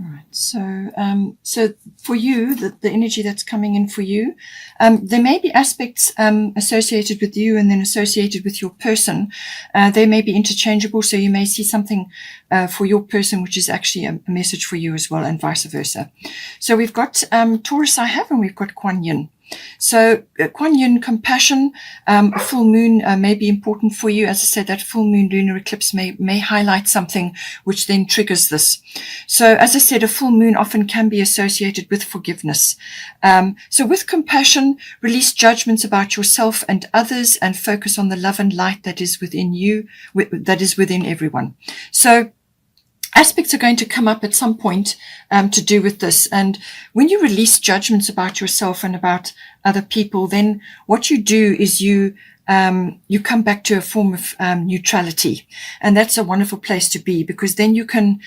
All right. So for you, the energy that's coming in for you, there may be aspects associated with you and then associated with your person. They may be interchangeable, so you may see something for your person, which is actually a message for you as well, and vice versa. So we've got Taurus I have, and we've got Kuan Yin. So Kuan Yin, compassion, a full moon may be important for you. As I said, that full moon lunar eclipse may highlight something which then triggers this. So as I said, a full moon often can be associated with forgiveness. So with compassion, release judgments about yourself and others and focus on the love and light that is within you, that is within everyone. So aspects are going to come up at some point to do with this. And when you release judgments about yourself and about other people, then what you do is you come back to a form of neutrality. And that's a wonderful place to be, because then you can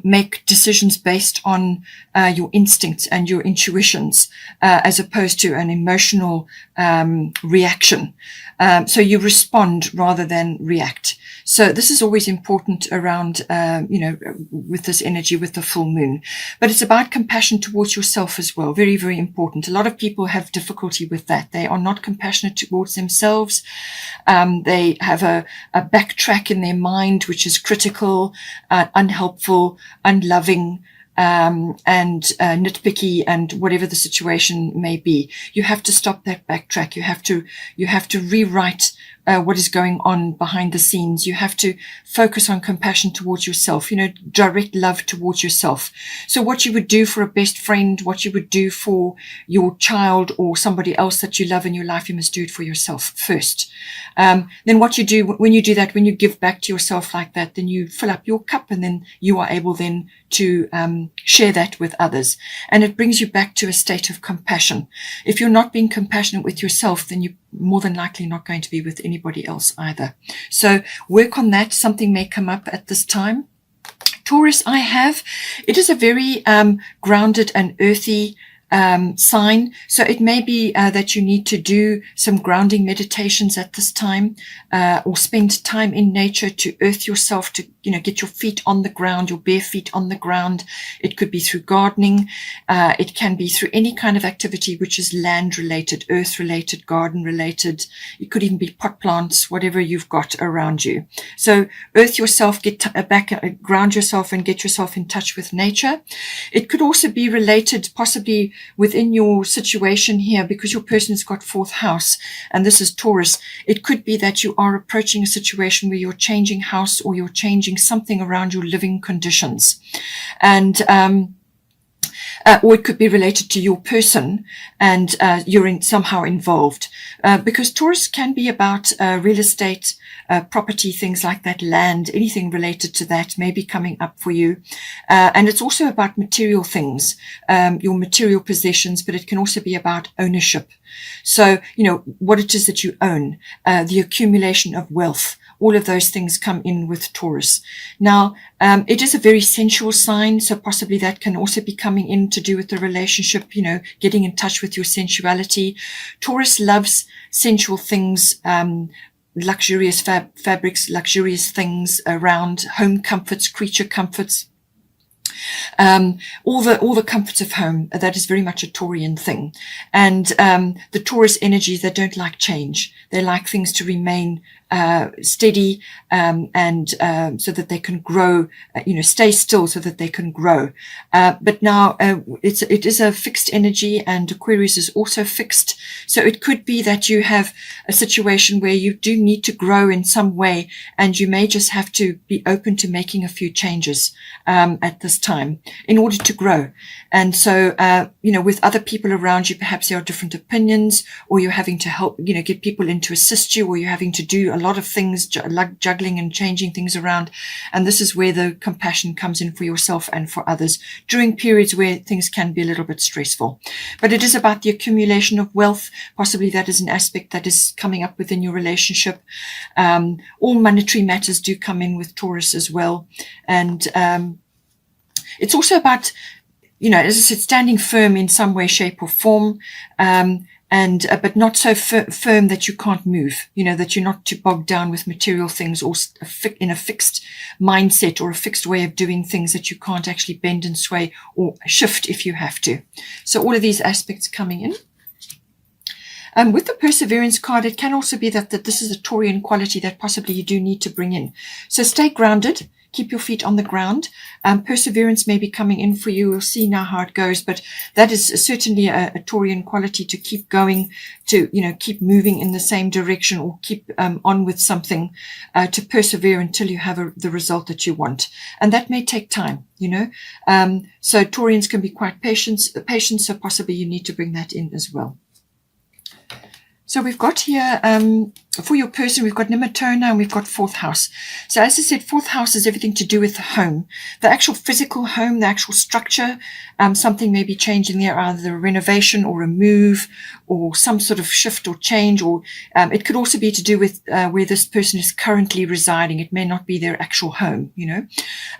make decisions based on your instincts and your intuitions, as opposed to an emotional reaction. So you respond rather than react. So this is always important around, with this energy, with the full moon. But it's about compassion towards yourself as well. Very, very important. A lot of people have difficulty with that. They are not compassionate towards themselves. They have a backtrack in their mind, which is critical, unhelpful, unloving, and nitpicky, and whatever the situation may be. You have to stop that backtrack. You have to rewrite what is going on behind the scenes. You have to focus on compassion towards yourself, direct love towards yourself. So what you would do for a best friend, what you would do for your child or somebody else that you love in your life, you must do it for yourself first. Then what you do when you do that, when you give back to yourself like that, then you fill up your cup, and then you are able then to share that with others. And it brings you back to a state of compassion. If you're not being compassionate with yourself, then you're more than likely not going to be with anybody else either. So work on that. Something may come up at this time. Taurus I have, it is a very grounded and earthy sign. So it may be that you need to do some grounding meditations at this time, or spend time in nature to earth yourself, to get your feet on the ground, your bare feet on the ground. It could be through gardening. It can be through any kind of activity which is land related, earth related, garden related. It could even be pot plants, whatever you've got around you. So earth yourself, get back, ground yourself, and get yourself in touch with nature. It could also be related possibly within your situation here, because your person has got fourth house, and this is Taurus. It could be that you are approaching a situation where you're changing house, or you're changing something around your living conditions. And or it could be related to your person, and you're somehow involved. Because Taurus can be about real estate, property, things like that, land, anything related to that may be coming up for you. And it's also about material things, your material possessions, but it can also be about ownership. So, what it is that you own, the accumulation of wealth. All of those things come in with Taurus. Now, it is a very sensual sign, so possibly that can also be coming in to do with the relationship, getting in touch with your sensuality. Taurus loves sensual things, luxurious fabrics, luxurious things around, home comforts, creature comforts. All the comforts of home. That is very much a Taurian thing. And the Taurus energies, they don't like change. They like things to remain steady, and so that they can grow, stay still so that they can grow. But now it is a fixed energy, and Aquarius is also fixed. So it could be that you have a situation where you do need to grow in some way, and you may just have to be open to making a few changes at this time in order to grow. And so, with other people around you, perhaps there are different opinions, or you're having to help, get people in to assist you, or you're having to do a lot of things like juggling and changing things around. And this is where the compassion comes in for yourself and for others during periods where things can be a little bit stressful. But it is about the accumulation of wealth. Possibly that is an aspect that is coming up within your relationship. All monetary matters do come in with Taurus as well. And it's also about, as I said, standing firm in some way, shape or form, and but not so firm that you can't move, that you're not too bogged down with material things or in a fixed mindset or a fixed way of doing things that you can't actually bend and sway or shift if you have to. So all of these aspects coming in. With the perseverance card, it can also be that this is a Taurian quality that possibly you do need to bring in. So stay grounded. Keep your feet on the ground. Perseverance may be coming in for you. We'll see now how it goes, but that is certainly a Taurian quality to keep going, to, keep moving in the same direction, or keep on with something, to persevere until you have the result that you want. And that may take time, So Taurians can be quite patient, so possibly you need to bring that in as well. So we've got here, for your person, we've got Nimatona and we've got fourth house. So as I said, fourth house is everything to do with the home, the actual physical home, the actual structure. Something may be changing there, either a renovation or a move or some sort of shift or change, or it could also be to do with where this person is currently residing. It may not be their actual home,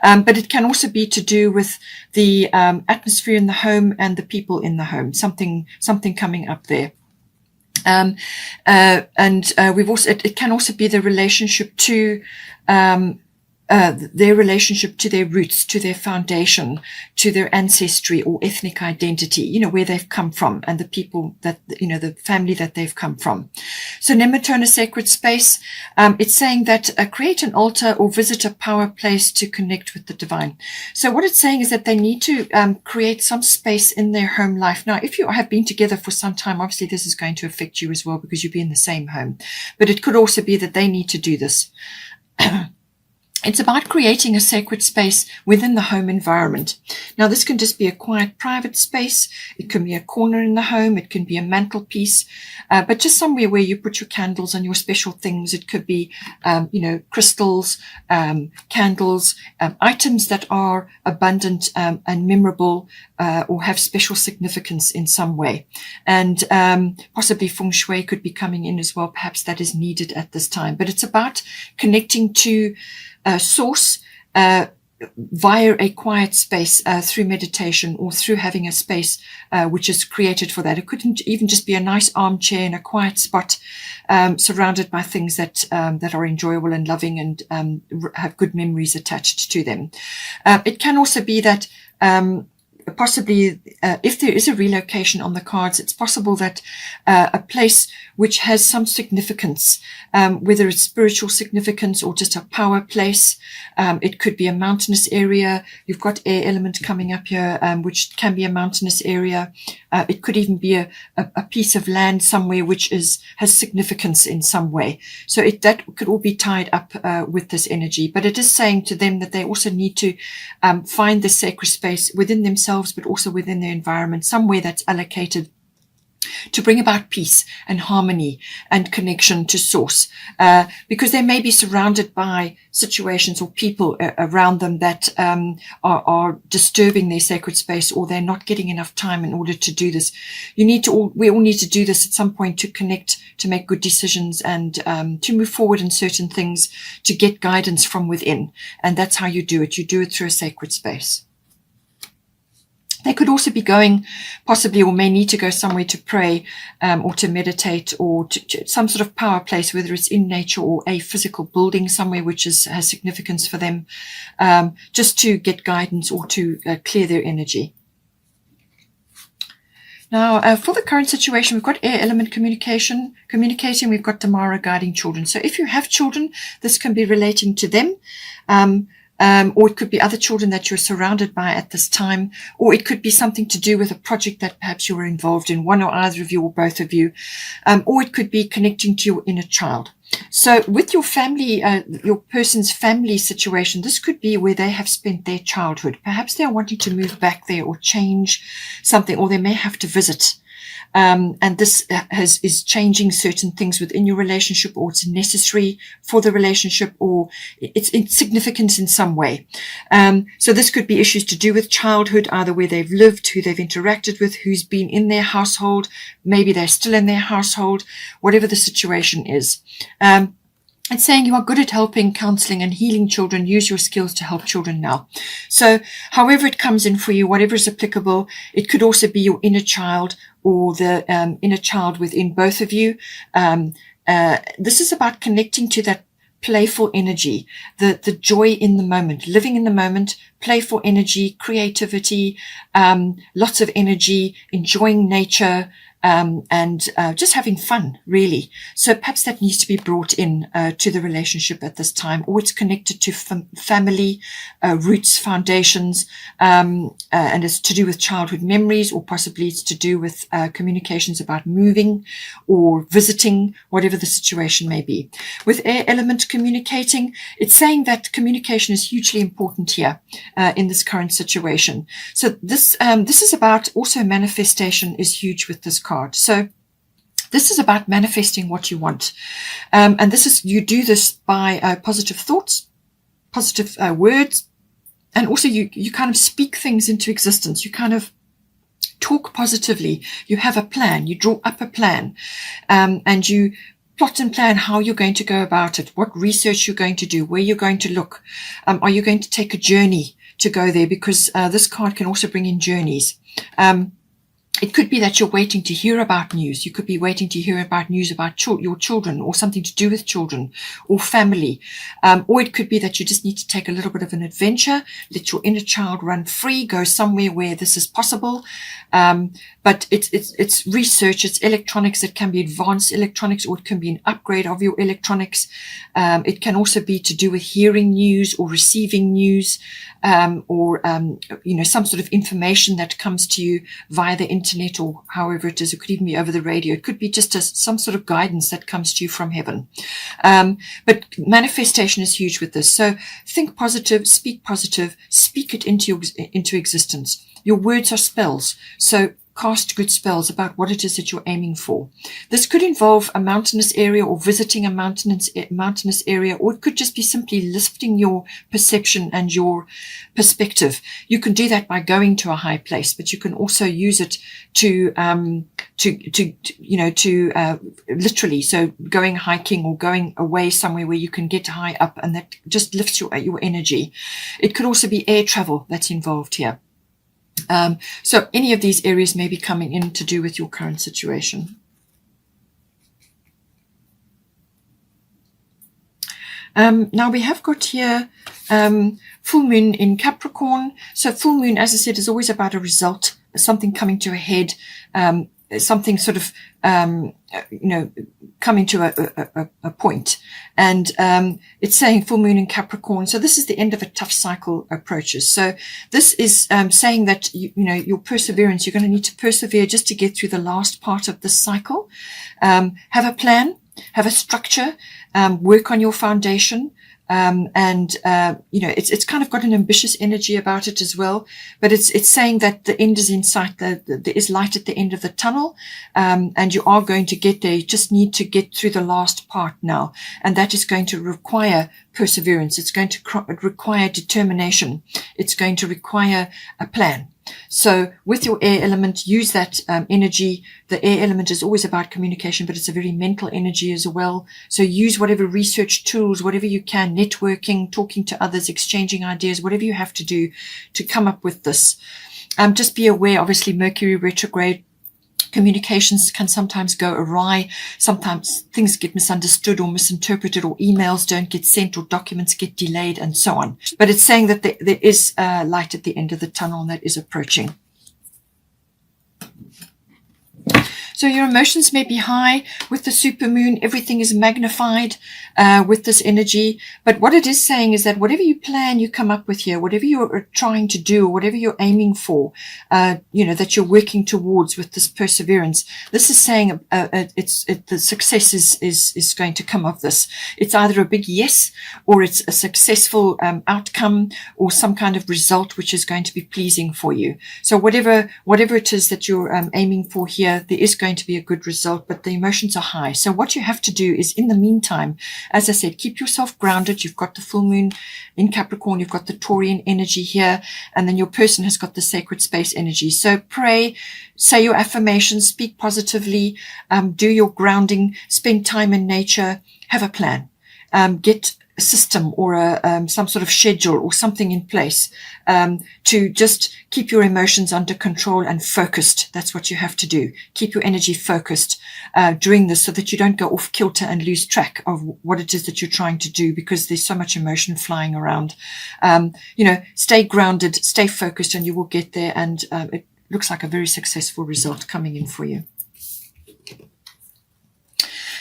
but it can also be to do with the atmosphere in the home and the people in the home, something coming up there. We've also, it can also be the relationship to, their relationship to their roots, to their foundation, to their ancestry or ethnic identity, where they've come from and the people that, the family that they've come from. So Nematona sacred space, it's saying that create an altar or visit a power place to connect with the divine. So what it's saying is that they need to create some space in their home life. Now, if you have been together for some time, obviously this is going to affect you as well because you'll be in the same home. But it could also be that they need to do this. It's about creating a sacred space within the home environment. Now, this can just be a quiet, private space. It can be a corner in the home. It can be a mantelpiece, but just somewhere where you put your candles and your special things. It could be, crystals, candles, items that are abundant and memorable, or have special significance in some way. And possibly feng shui could be coming in as well. Perhaps that is needed at this time. But it's about connecting to source via a quiet space, through meditation or through having a space which is created for that. It couldn't even just be a nice armchair in a quiet spot, surrounded by things that are enjoyable and loving and have good memories attached to them. It can also be that possibly, if there is a relocation on the cards, it's possible that a place which has some significance, whether it's spiritual significance or just a power place, it could be a mountainous area. You've got air element coming up here, which can be a mountainous area. It could even be a piece of land somewhere which has significance in some way. So that could all be tied up with this energy. But it is saying to them that they also need to find the sacred space within themselves, but also within their environment, somewhere that's allocated to bring about peace and harmony and connection to source, because they may be surrounded by situations or people around them that are disturbing their sacred space, or they're not getting enough time in order to do this. We all need to do this at some point to connect, to make good decisions, and to move forward in certain things, to get guidance from within. And that's how you do it. You do it through a sacred space. They could also be going possibly, or may need to go somewhere to pray, or to meditate, or to some sort of power place, whether it's in nature or a physical building somewhere which has significance for them, just to get guidance or to clear their energy. Now, for the current situation, we've got air element communicating. We've got Damara guiding children. So if you have children, this can be relating to them. Or it could be other children that you're surrounded by at this time, or it could be something to do with a project that perhaps you were involved in, one or either of you or both of you, or it could be connecting to your inner child. So with your family, your person's family situation, this could be where they have spent their childhood. Perhaps they're wanting to move back there or change something, or they may have to visit. And this is changing certain things within your relationship, or it's necessary for the relationship, or it's insignificant in some way. So this could be issues to do with childhood, either where they've lived, who they've interacted with, who's been in their household. Maybe they're still in their household, whatever the situation is. It's saying you are good at helping, counseling, and healing children. Use your skills to help children now. So however it comes in for you, whatever is applicable, it could also be your inner child or the inner child within both of you. This is about connecting to that playful energy, the joy in the moment, living in the moment, playful energy, creativity, lots of energy, enjoying nature, and just having fun, really. So perhaps that needs to be brought in to the relationship at this time, or it's connected to family, roots, foundations, and it's to do with childhood memories, or possibly it's to do with communications about moving or visiting, whatever the situation may be. With air element communicating, it's saying that communication is hugely important here in this current situation. So this is about also manifestation is huge with this card. So this is about manifesting what you want. And this is, you do this by positive thoughts, positive words, and also you kind of speak things into existence. You kind of talk positively. You have a plan. You draw up a plan, and you plot and plan how you're going to go about it, what research you're going to do, where you're going to look. Are you going to take a journey to go there? Because this card can also bring in journeys. It could be that you're waiting to hear about news. You could be waiting to hear about news about your children, or something to do with children or family. Or it could be that you just need to take a little bit of an adventure, let your inner child run free, go somewhere where this is possible. But it's research, it's electronics. It can be advanced electronics, or it can be an upgrade of your electronics. It can also be to do with hearing news or receiving news, or some sort of information that comes to you via the internet, or however it is. It could even be over the radio. It could be just some sort of guidance that comes to you from heaven. But manifestation is huge with this. So think positive, speak it into existence. Your words are spells. So cast good spells about what it is that you're aiming for. This could involve a mountainous area, or visiting a mountainous area, or it could just be simply lifting your perception and your perspective. You can do that by going to a high place, but you can also use it to literally, so going hiking or going away somewhere where you can get high up, and that just lifts your energy. It could also be air travel that's involved here. So any of these areas may be coming in to do with your current situation. Now we have got here full moon in Capricorn. So full moon, as I said, is always about a result, something coming to a head, something sort of coming to a point. And it's saying full moon in Capricorn. So this is the end of a tough cycle approaches. So this is saying that your perseverance, you're going to need to persevere just to get through the last part of this cycle. Have a plan, have a structure, work on your foundation. It's kind of got an ambitious energy about it as well, but it's saying that the end is in sight. There is light at the end of the tunnel, and you are going to get there. You just need to get through the last part now, and that is going to require perseverance. It's going to require determination. It's going to require a plan. So with your air element, use that energy. The air element is always about communication, but it's a very mental energy as well. So use whatever research tools, whatever you can, networking, talking to others, exchanging ideas, whatever you have to do to come up with this. Just be aware, obviously, Mercury retrograde. Communications can sometimes go awry. Sometimes things get misunderstood or misinterpreted, or emails don't get sent, or documents get delayed, and so on. But it's saying that there is light at the end of the tunnel, and that is approaching. So your emotions may be high with the supermoon. Everything is magnified with this energy. But what it is saying is that whatever you plan, you come up with here, whatever you're trying to do, or whatever you're aiming for, that you're working towards with this perseverance. This is saying the success is going to come of this. It's either a big yes, or it's a successful outcome, or some kind of result which is going to be pleasing for you. So whatever it is that you're aiming for here, there is going to be a good result, but the emotions are high. So what you have to do is, in the meantime, as I said, keep yourself grounded. You've got the full moon in Capricorn, you've got the Taurian energy here, and then your person has got the sacred space energy. So pray, say your affirmations, speak positively, do your grounding, spend time in nature, have a plan. get a system or some sort of schedule or something in place to just keep your emotions under control and focused. That's what you have to do. Keep your energy focused during this so that you don't go off kilter and lose track of what it is that you're trying to do, because there's so much emotion flying around. Stay grounded, stay focused, and you will get there. And it looks like a very successful result coming in for you.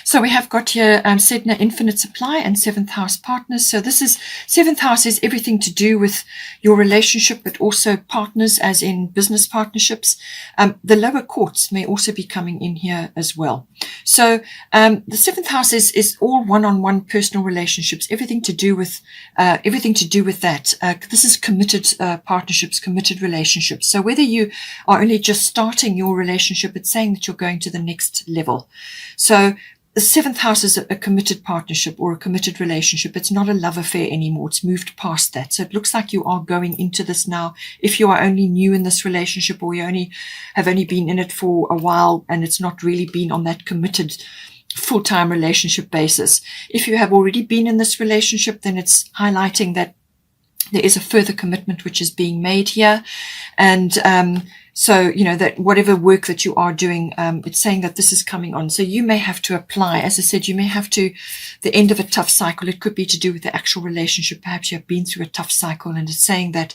So we have got here Sedna Infinite Supply and 7th House Partners. So this is 7th House is everything to do with your relationship, but also partners, as in business partnerships. The lower courts may also be coming in here as well. So the 7th House is all one-on-one personal relationships, everything to do with that. This is committed partnerships, committed relationships. So whether you are only just starting your relationship, it's saying that you're going to the next level. So the 7th house is a committed partnership or a committed relationship. It's not a love affair anymore. It's moved past that. So it looks like you are going into this now. If you are only new in this relationship, or you have only been in it for a while and it's not really been on that committed full-time relationship basis. If you have already been in this relationship, then it's highlighting that there is a further commitment which is being made here. And so, that whatever work that you are doing, it's saying that this is coming on. So you may have to apply. As I said, you may have to, the end of a tough cycle. It could be to do with the actual relationship. Perhaps you have been through a tough cycle, and it's saying that,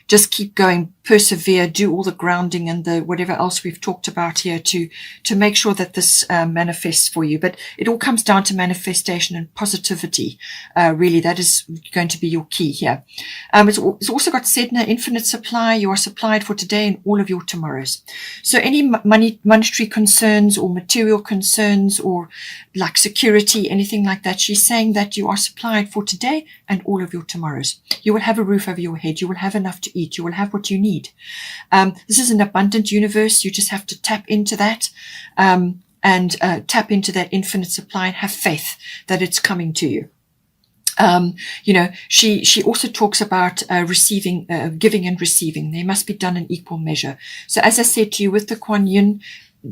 just keep going, persevere, do all the grounding and the whatever else we've talked about here to make sure that this manifests for you. But it all comes down to manifestation and positivity. Really, that is going to be your key here. It's also got Sedna Infinite Supply. You are supplied for today and all of your tomorrows. So any monetary concerns or material concerns or like security, anything like that, she's saying that you are supplied for today and all of your tomorrows. You will have a roof over your head. You will have enough to eat. You will have what you need. This is an abundant universe. You just have to tap into that and tap into that infinite supply and have faith that it's coming to you. She also talks about receiving, giving and receiving. They must be done in equal measure. So as I said to you with the Kuan Yin,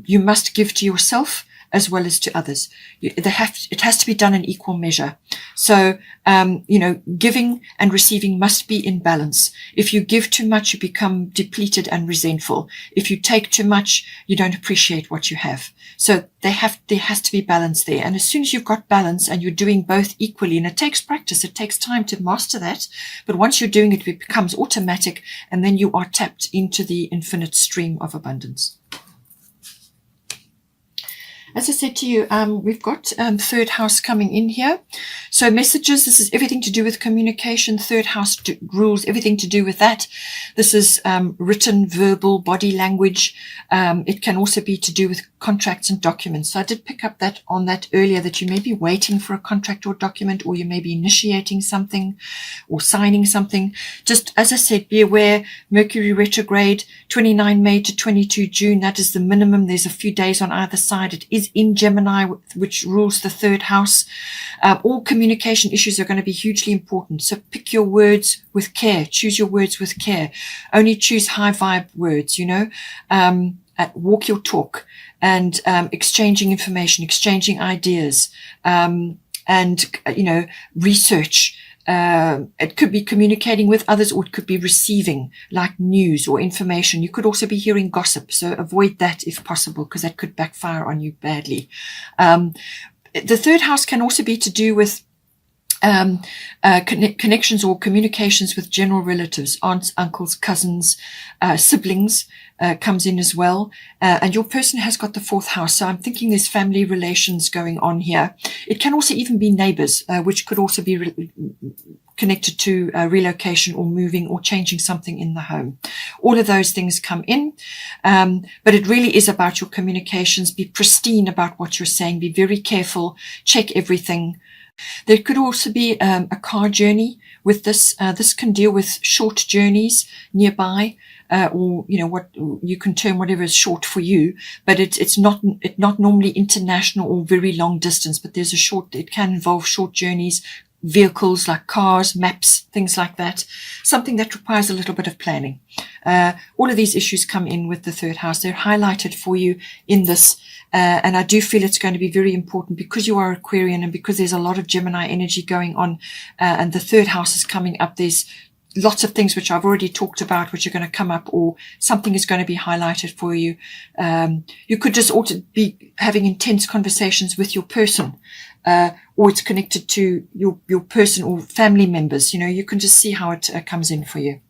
you must give to yourself as well as to others. It has to be done in equal measure. So, giving and receiving must be in balance. If you give too much, you become depleted and resentful. If you take too much, you don't appreciate what you have. So there has to be balance there. And as soon as you've got balance and you're doing both equally, and it takes practice, it takes time to master that. But once you're doing it, it becomes automatic, and then you are tapped into the infinite stream of abundance. As I said to you, we've got 3rd house coming in here. So messages, this is everything to do with communication. 3rd house rules everything to do with that. This is written, verbal, body language. It can also be to do with contracts and documents. So I did pick up on that earlier, that you may be waiting for a contract or document, or you may be initiating something or signing something. Just as I said, be aware, Mercury retrograde, 29 May to 22 June. That is the minimum. There's a few days on either side. It is in Gemini, which rules the 3rd house. All communication issues are going to be hugely important. So pick your words with care. Choose your words with care. Only choose high vibe words, walk your talk, and exchanging information, exchanging ideas, and research. It could be communicating with others, or it could be receiving like news or information. You could also be hearing gossip. So avoid that if possible, because that could backfire on you badly. The 3rd house can also be to do with connections or communications with general relatives, aunts, uncles, cousins, siblings, comes in as well. And your person has got the 4th house. So I'm thinking there's family relations going on here. It can also even be neighbors, which could also be connected to relocation or moving or changing something in the home. All of those things come in. But it really is about your communications. Be pristine about what you're saying. Be very careful. Check everything. There could also be a car journey with this. This can deal with short journeys nearby, or what you can term whatever is short for you. But it's not normally international or very long distance. But it can involve short journeys, vehicles like cars, maps, things like that. Something that requires a little bit of planning. All of these issues come in with the third house. They're highlighted for you in this. And I do feel it's going to be very important because you are Aquarian and because there's a lot of Gemini energy going on, and the third house is coming up. There's lots of things which I've already talked about, which are going to come up, or something is going to be highlighted for you. You could just also be having intense conversations with your person, or it's connected to your person or family members. You know, you can just see how it comes in for you.